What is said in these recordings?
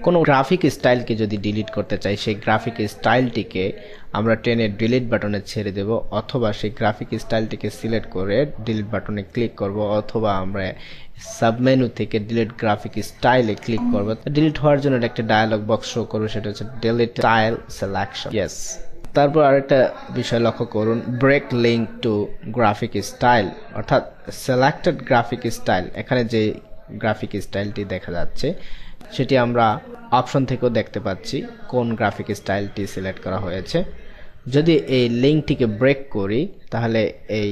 কোনো গ্রাফিক স্টাইলকে যদি ডিলিট করতে চাই, সেই গ্রাফিক স্টাইলটিকে আমরা টেনে ডিলিট বাটনে ছেড়ে দেব, অথবা সেই গ্রাফিক স্টাইলটিকে সিলেক্ট করে ডিলিট বাটনে ক্লিক করব, অথবা আমরা সাবমেনু থেকে ডিলিট গ্রাফিক স্টাইলে ক্লিক করব। ডিলিট হওয়ার জন্য একটা ডায়ালগ বক্স শো করবে, সেটা হচ্ছে ডিলিট স্টাইল সিলেকশন। ইয়েস। তারপর আরেকটা বিষয় লক্ষ্য করুন, break link to graphic style, অর্থাৎ সিলেক্টেড গ্রাফিক স্টাইল। এখানে যে গ্রাফিক স্টাইলটি দেখা যাচ্ছে সেটি আমরা অপশন থেকেও দেখতে পাচ্ছি কোন গ্রাফিক স্টাইলটি সিলেক্ট করা হয়েছে। যদি এই লিঙ্কটিকে ব্রেক করি তাহলে এই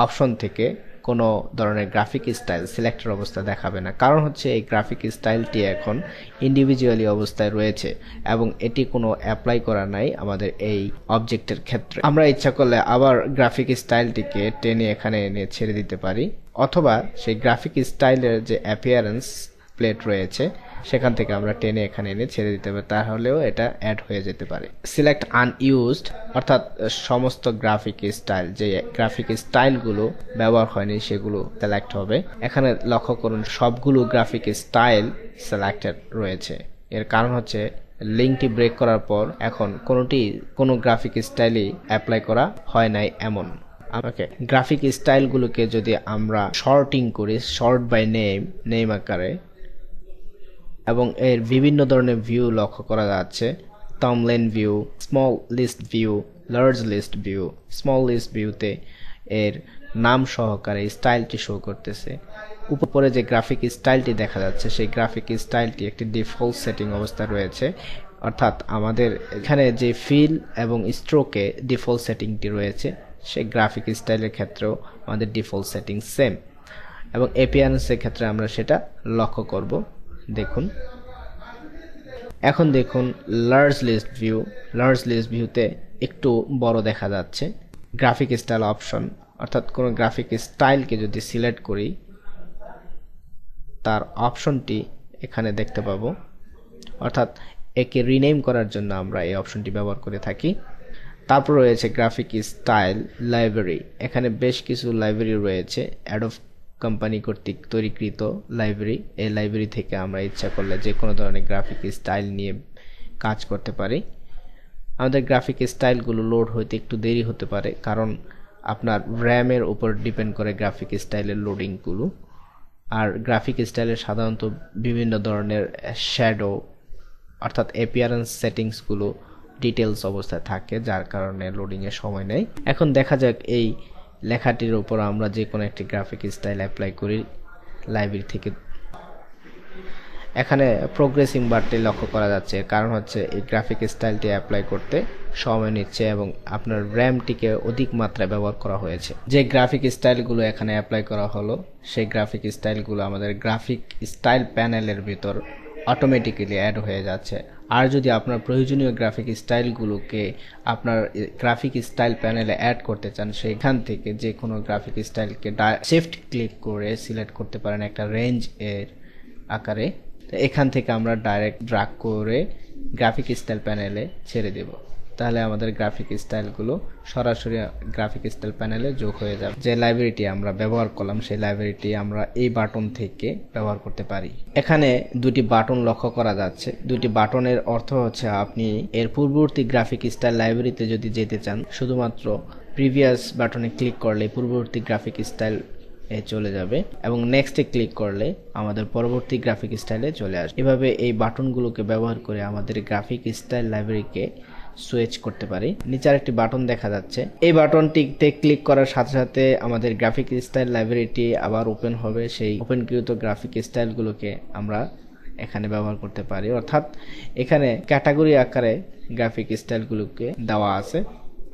অপশন থেকে কোনো ধরনের গ্রাফিক স্টাইল সিলেক্টের অবস্থা দেখাবে না, কারণ হচ্ছে এই গ্রাফিক স্টাইলটি এখন ইন্ডিভিজুয়ালি অবস্থায় রয়েছে এবং এটি কোনো অ্যাপ্লাই করা নাই আমাদের এই অবজেক্টের ক্ষেত্রে। আমরা ইচ্ছা করলে আবার গ্রাফিক স্টাইলটিকে টেনে এখানে এনে ছেড়ে দিতে পারি, অথবা সেই গ্রাফিক স্টাইলের যে অ্যাপিয়ারেন্স প্লেট রয়েছে সেখান থেকে আমরা টেনে এখানে এনে ছেড়ে দিতে পারি, তাহলেও এটা অ্যাড হয়ে যেতে পারে। সিলেক্ট আনইউজড, অর্থাৎ সমস্ত গ্রাফিক স্টাইল, যে গ্রাফিক স্টাইলগুলো ব্যবহার হয়নি সেগুলো সিলেক্ট হবে। এখানে লক্ষ্য করুন সবগুলো গ্রাফিক স্টাইল সিলেক্টেড রয়েছে। এর কারণ হচ্ছে লিঙ্কটি ব্রেক করার পর এখন কোনো গ্রাফিক স্টাইলই অ্যাপ্লাই করা হয় নাই এমন। ওকে, গ্রাফিক স্টাইলগুলোকে যদি আমরা শর্টিং করি, শর্ট বাই নেম আকারে, এবং এর বিভিন্ন ধরনের ভিউ লক্ষ্য করা যাচ্ছে, thumbnail view, small list view, large list view. Small list ভিউতে এর নাম সহকারে স্টাইলটি শো করতেছে। উপরে যে গ্রাফিক স্টাইলটি দেখা যাচ্ছে সেই গ্রাফিক স্টাইলটি একটি ডিফল্ট সেটিং অবস্থায় রয়েছে, অর্থাৎ আমাদের এখানে যে ফিল এবং স্ট্রোকে ডিফল্ট সেটিংটি রয়েছে সেই গ্রাফিক স্টাইলের ক্ষেত্রেও আমাদের ডিফল্ট সেটিং সেম, এবং অ্যাপিয়ারেন্সের ক্ষেত্রে আমরা সেটা লক্ষ্য করব। দেখুন, এখন দেখুন লার্জ লিস্ট ভিউতে একটু বড় দেখা যাচ্ছে। গ্রাফিক স্টাইল অপশন, অর্থাৎ কোনো গ্রাফিক স্টাইলকে যদি সিলেক্ট করি তার অপশনটি এখানে দেখতে পাবো, অর্থাৎ একে রিনেম করার জন্য আমরা এই অপশনটি ব্যবহার করে থাকি। তারপর রয়েছে গ্রাফিক স্টাইল লাইব্রেরি। এখানে বেশ কিছু লাইব্রেরি রয়েছে, অ্যাডোব কোম্পানি কর্তৃক তৈরিকৃত লাইব্রেরি। এই লাইব্রেরি থেকে আমরা ইচ্ছা করলে যে কোনো ধরনের গ্রাফিক স্টাইল নিয়ে কাজ করতে পারি। আমাদের গ্রাফিক স্টাইলগুলো লোড হইতে একটু দেরি হতে পারে, কারণ আপনার র্যামের উপর ডিপেন্ড করে গ্রাফিক স্টাইলের লোডিংগুলো। আর গ্রাফিক স্টাইলের সাধারণত বিভিন্ন ধরনের শ্যাডো, অর্থাৎ অ্যাপিয়ারেন্স সেটিংসগুলো ডিটেলস অবস্থায় থাকে, যার কারণে লোডিংয়ের সময় নেয়। এখন দেখা যাক এই লেখাটির উপর আমরা যে কোনো একটি গ্রাফিক স্টাইল অ্যাপ্লাই করি লাইব্রেরি থেকে। এখানে প্রোগ্রেসিং বারটি লক্ষ্য করা যাচ্ছে, কারণ হচ্ছে এই গ্রাফিক স্টাইলটি অ্যাপ্লাই করতে সময় নিচ্ছে এবং আপনার র্যামটিকে অধিক মাত্রায় ব্যবহার করা হয়েছে। যে গ্রাফিক স্টাইলগুলো এখানে অ্যাপ্লাই করা হলো সেই গ্রাফিক স্টাইলগুলো আমাদের গ্রাফিক স্টাইল প্যানেলের ভিতর অটোমেটিক্যালি অ্যাড হয়ে যাচ্ছে। আর যদি আপনার প্রয়োজনীয় গ্রাফিক স্টাইলগুলোকে আপনার গ্রাফিক স্টাইল প্যানেলে অ্যাড করতে চান, সেখান থেকে যে কোনো গ্রাফিক স্টাইলকে শিফট ক্লিক করে সিলেক্ট করতে পারেন একটা রেঞ্জ এর আকারে। এখান থেকে আমরা ডাইরেক্ট ড্র্যাগ করে গ্রাফিক স্টাইল প্যানেলে ছেড়ে দেব, তাহলে আমাদের গ্রাফিক স্টাইলগুলো সরাসরি গ্রাফিক স্টাইল প্যানেলে যোগ হয়ে যাবে। যে লাইব্রেরিটি আমরা ব্যবহার করলাম সেই লাইব্রেরিটি আমরা এই বাটন থেকে ব্যবহার করতে পারি। এখানে দুটি বাটন লক্ষ্য করা যাচ্ছে। দুটি বাটনের অর্থ হচ্ছে আপনি এর পূর্ববর্তী গ্রাফিক স্টাইল লাইব্রেরিতে যদি যেতে চান, শুধুমাত্র প্রিভিয়াস বাটনে ক্লিক করলে পূর্ববর্তী গ্রাফিক স্টাইল চলে যাবে এবং নেক্সটে ক্লিক করলে আমাদের পরবর্তী গ্রাফিক স্টাইলে চলে আসবে। এভাবে এই বাটনগুলোকে ব্যবহার করে আমাদের গ্রাফিক স্টাইল লাইব্রেরিকে সুইচ করতে পারি। নিচে আরেকটি বাটন দেখা যাচ্ছে, এই বাটনটিতে ক্লিক করার সাথে সাথে আমাদের গ্রাফিক স্টাইল লাইব্রেরিটি আবার ওপেন হবে। সেই ওপেনকৃত গ্রাফিক স্টাইলগুলোকে আমরা এখানে ব্যবহার করতে পারি, অর্থাৎ এখানে ক্যাটাগরি আকারে গ্রাফিক স্টাইলগুলোকে দেওয়া আছে।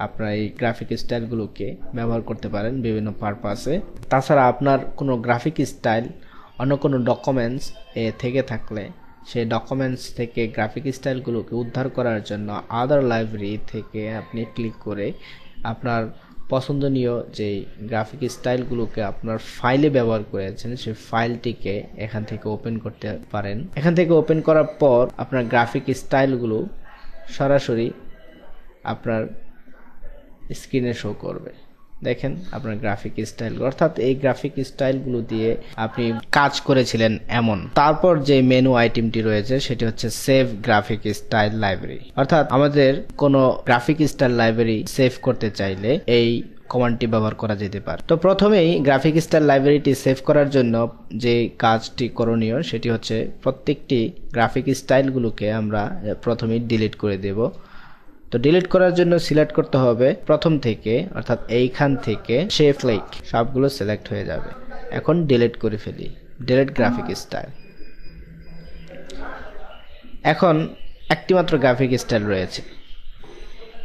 আপনারা এই গ্রাফিক স্টাইলগুলোকে ব্যবহার করতে পারেন বিভিন্ন পারপাসে। তাছাড়া আপনার কোনো গ্রাফিক স্টাইল অন্য কোনো ডকুমেন্টস থেকে থাকলে সেই ডকুমেন্টস থেকে গ্রাফিক স্টাইলগুলোকে উদ্ধার করার জন্য আদার লাইব্রেরি থেকে আপনি ক্লিক করে আপনার পছন্দনীয় যে গ্রাফিক স্টাইলগুলোকে আপনার ফাইলে ব্যবহার করেছেন সেই ফাইলটিকে এখান থেকে ওপেন করতে পারেন। এখান থেকে ওপেন করার পর আপনার গ্রাফিক স্টাইলগুলো সরাসরি আপনার স্ক্রিনে শো করবে। দেখেন আপনার গ্রাফিক স্টাইল, অর্থাৎ এই গ্রাফিক স্টাইলগুলো দিয়ে আপনি কাজ করেছিলেন এমন। তারপর যে মেনু আইটেমটি রয়েছে সেটি হচ্ছে সেভ গ্রাফিক স্টাইল লাইব্রেরি, অর্থাৎ আমাদের কোনো গ্রাফিক স্টাইল লাইব্রেরি সেভ করতে চাইলে এই কমান্ডটি ব্যবহার করা যেতে পারে। তো প্রথমেই গ্রাফিক স্টাইল লাইব্রেরিটি সেভ করার জন্য যে কাজটি করণীয় সেটি হচ্ছে প্রত্যেকটি গ্রাফিক স্টাইলগুলোকে আমরা প্রথমেই ডিলিট করে দেব। তো ডিলিট করার জন্য সিলেক্ট করতে হবে প্রথম থেকে, অর্থাৎ এইখান থেকে শেপ ক্লিক সবগুলো সিলেক্ট হয়ে যাবে। এখন ডিলিট করে ফেলি, ডিলিট গ্রাফিক স্টাইল। এখন একটি মাত্র গ্রাফিক স্টাইল রয়েছে,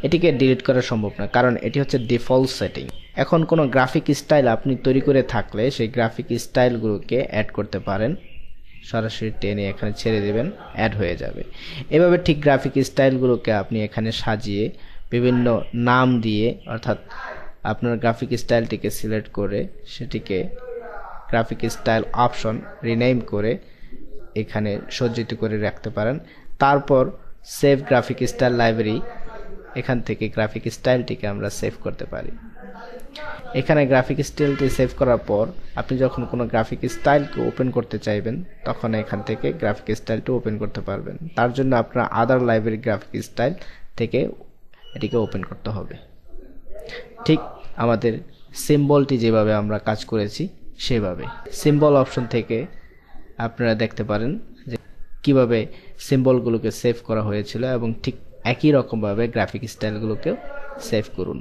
এটিকে ডিলিট করা সম্ভব না কারণ এটি হচ্ছে ডিফল্ট সেটিং। এখন কোনো গ্রাফিক স্টাইল আপনি তৈরি করে থাকলে সেই গ্রাফিক স্টাইলগুলোকে অ্যাড করতে পারেন, সরাসরি টেনে এখানে ছেড়ে দেবেন, অ্যাড হয়ে যাবে। এভাবে ঠিক গ্রাফিক স্টাইলগুলোকে আপনি এখানে সাজিয়ে বিভিন্ন নাম দিয়ে, অর্থাৎ আপনার গ্রাফিক স্টাইলটিকে সিলেক্ট করে সেটিকে গ্রাফিক স্টাইল অপশন রিনেম করে এখানে সজ্জিত করে রাখতে পারেন। তারপর সেভ গ্রাফিক স্টাইল লাইব্রেরি, এখান থেকে গ্রাফিক স্টাইলটিকে আমরা সেভ করতে পারি। এখানে গ্রাফিক স্টাইলটি সেভ করার পর আপনি যখন কোনো গ্রাফিক স্টাইলকে ওপেন করতে চাইবেন তখন এখান থেকে গ্রাফিক স্টাইলটি ওপেন করতে পারবেন। তার জন্য আপনার আদার লাইব্রেরি গ্রাফিক স্টাইল থেকে এটিকে ওপেন করতে হবে। ঠিক আমাদের সিম্বলটি যেভাবে আমরা কাজ করেছি সেভাবে সিম্বল অপশন থেকে আপনারা দেখতে পারেন যে কিভাবে সিম্বলগুলোকে সেভ করা হয়েছিল, এবং ঠিক একই রকমভাবে গ্রাফিক স্টাইলগুলোকেও সেভ করুন।